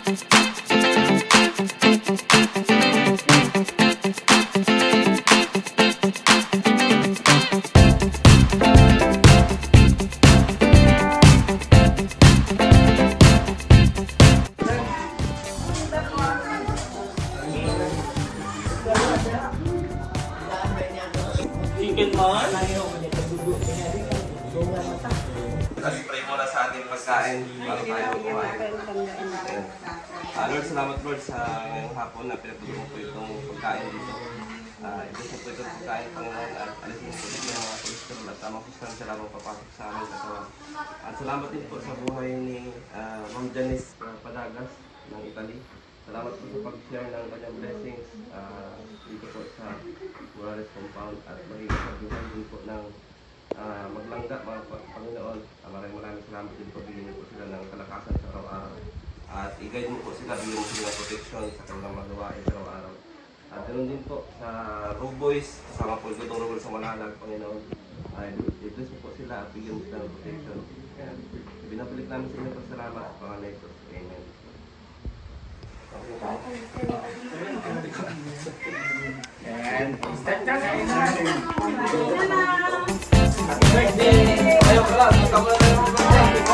Chicken man? Pray muna sa ating pagkain bago tayo kumain. Lord, salamat Lord sa ngayong hapon na pinagdulong po itong pagkain dito. Ito po itong pagkain, Panginoon, at alisin po dito yung mga kolesterol at tamang sustansya lamang papasok sa aming katawan. At salamat din po sa buhay ni Ma'am Janice Padagas ng Italy. Salamat po sa pag-share ng kanyang blessings dito po sa Morales Compound at magiging pagbuhay din po ng maglangga mga Panginoon. Maraming salamat din po. Bigyan niyo po sila ng kalakasan sa araw-araw. At i-guide mo po sila, bigyan mo sila ng protection sa kanilang magawain sa araw-araw. At ganoon din po sa Rogue Boys, kasama po itong role sa Malalag, Panginoon. I-bless mo po sila at bigyan mo sila ng protection. Binabalik namin sa inyo pasalamat sa pangalan ito. Amen. And start na kayo. Happy birthday! Ayaw ka lang, magkamala na yung birthday.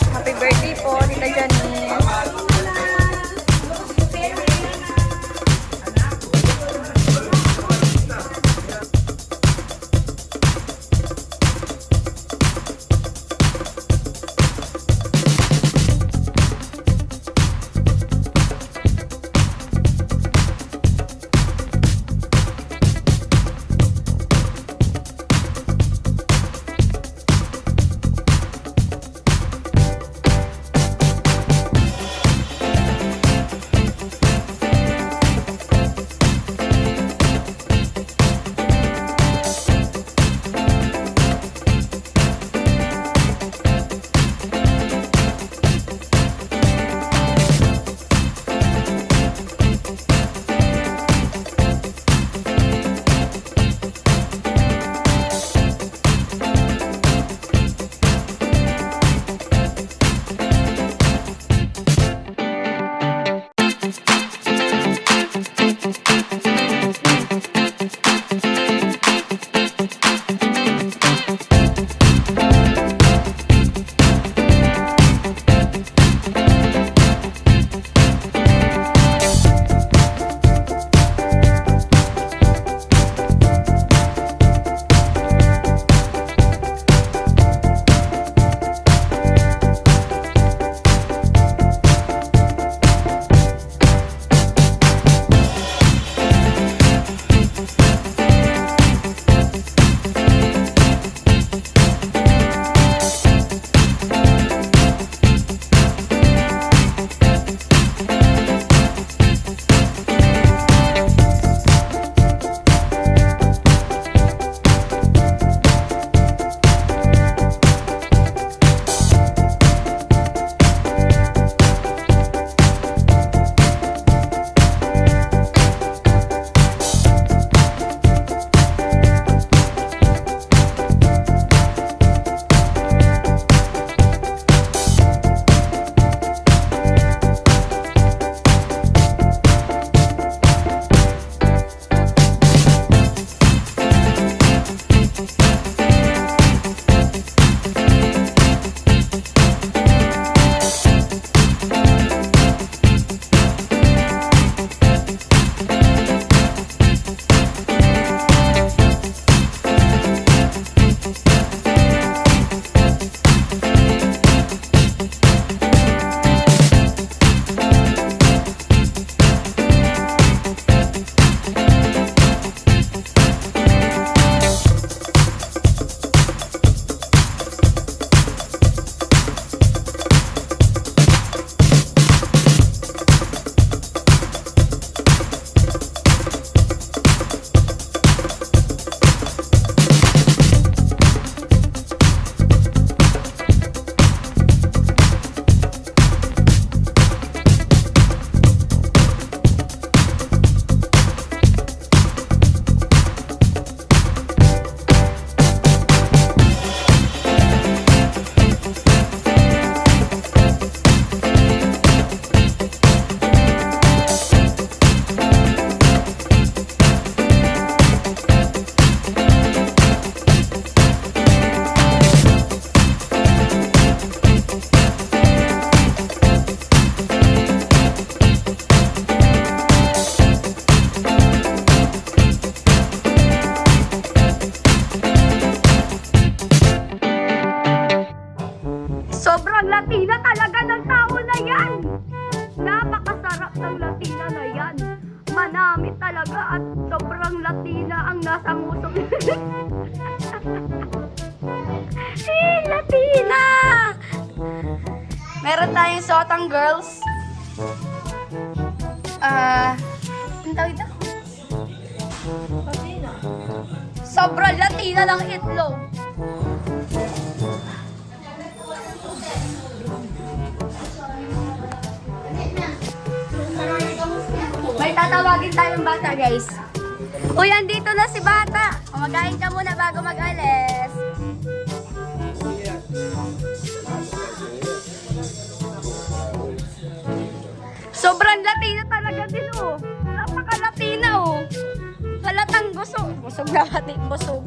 Happy birthday po, Tita Janice. Latina ang nasa musok. Latina! Meron tayong sotang girls. Ang tawag ito? Latina. Sobrang Latina ng itlog. May tatawagin tayong bata, guys. Uy, andito na si bata. Kumagain ka muna bago mag-alis. Sobrang Latina talaga din, oh. Napaka-Latina, oh. Halatang busog. Busog na pati, busog.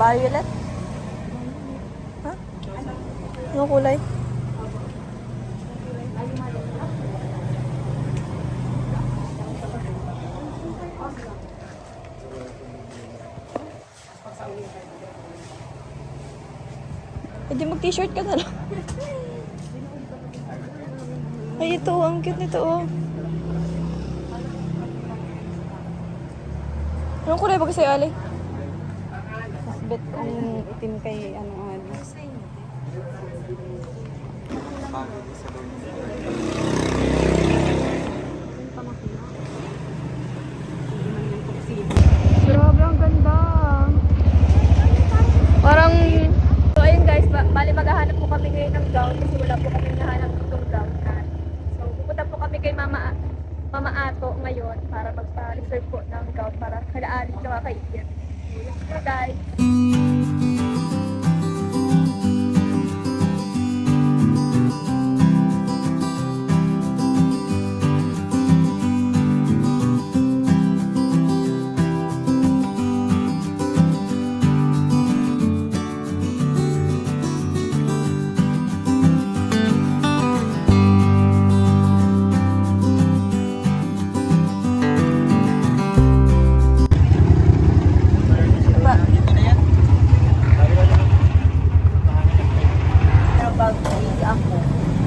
Violet? Ha? Anong kulay? Pwede mag-t-shirt ka na lang. Ay, ito. Ang cute nito, oh. Anong kulay ba kasi, Ali? Mas bet ang itim kay ano. Grabe, ang ganda. Parang, so ayun guys, bali maghahanap po kami ngayon ng gown kasi wala po kami nahanap itong gown na. So pupunta po kami kay Mama Ato ngayon para magpa-reserve po ng gown para kala Ali tsaka kay Ian. So let's go guys.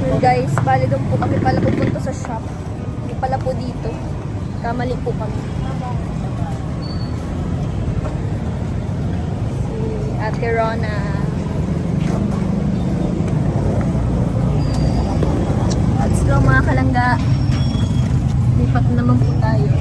Yun guys, bali doon po kami pala pupunta sa shop. Hindi pala po dito. Kamali po kami. Si Ate Rona. Let's go mga kalangga. Lipat naman po tayo.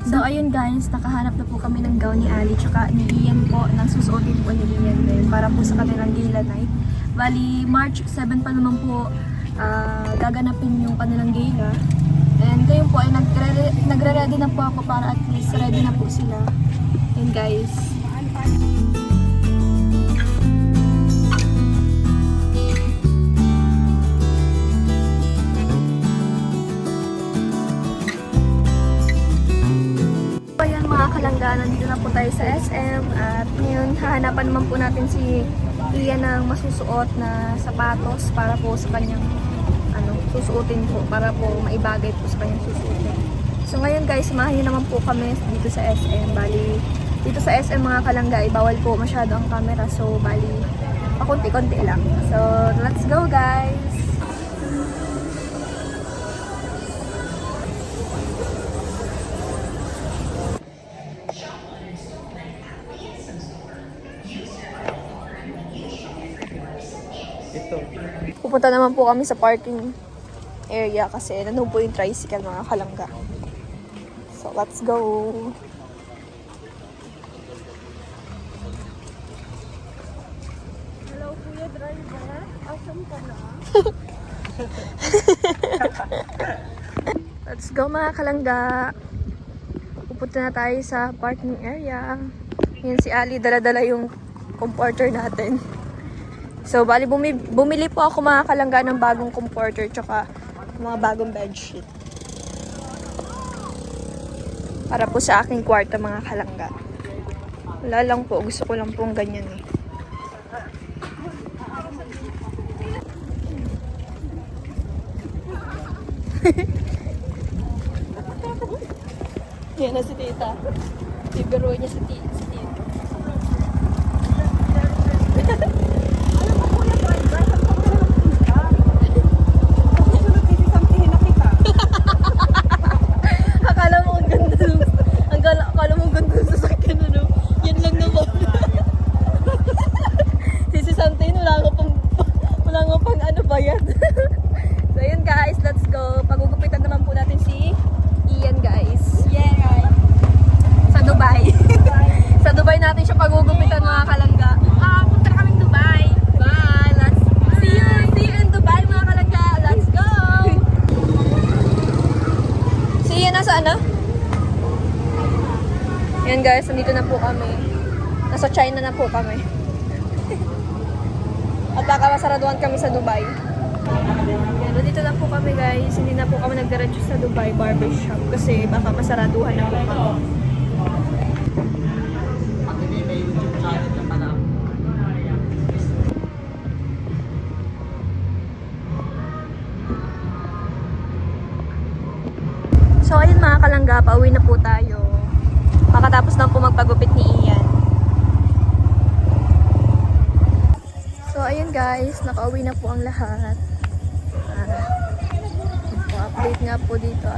So ayun guys, nakahanap na po kami ng gown ni Ali tsaka ni Ian po ng susuotin po ni Ian din para po sa kanilang gala night. Bali March 7 pa naman po gaganapin yung kanilang gala. And ngayon po ay nagre-ready na po ako para at least ready na po sila. Yun guys. Ayan mga kalangga, nandito na po tayo sa SM at ngayon hahanapan naman po natin si Ian ng masusuot na sapatos para po sa kanyang susuotin po para po maibagay po sa kanyang susuotin. So ngayon guys, samahan niyo naman po kami dito sa SM. Bali, dito sa SM mga kalangga, bawal po masyado ang camera. So bali, pakunti-kunti lang. So let's go guys! Pupunta naman po kami sa parking area kasi nandun po yung tricycle mga kalangga. So let's go! Hello kuya driver, asan ka na? Let's go mga kalangga! Pupunta na tayo sa parking area. Yan si Ali, dala-dala yung comforter natin. So, bali bumili po ako mga kalangga ng bagong comforter tsaka mga bagong bedsheet. Para po sa aking kwarto mga kalangga. Wala lang po, gusto ko lang pong ganyan eh. Yan na si tita. Bibiro niya si tita. So yun guys, let's go. Pagugupitan naman po natin si Ian guys. Yeah, right. Yan guys, nandito na po kami. Nasa China na po kami. At baka masaraduhan kami sa Dubai. Yan, nandito na po kami guys. Hindi na po kami nagdiretso sa Dubai barbershop kasi baka masaraduhan na po kami. So ayun mga kalangga, pauwi na po tayo. Makatapos lang po magpagupit ni Ian. So ayun guys, nakauwi na po ang lahat. Update nga po dito.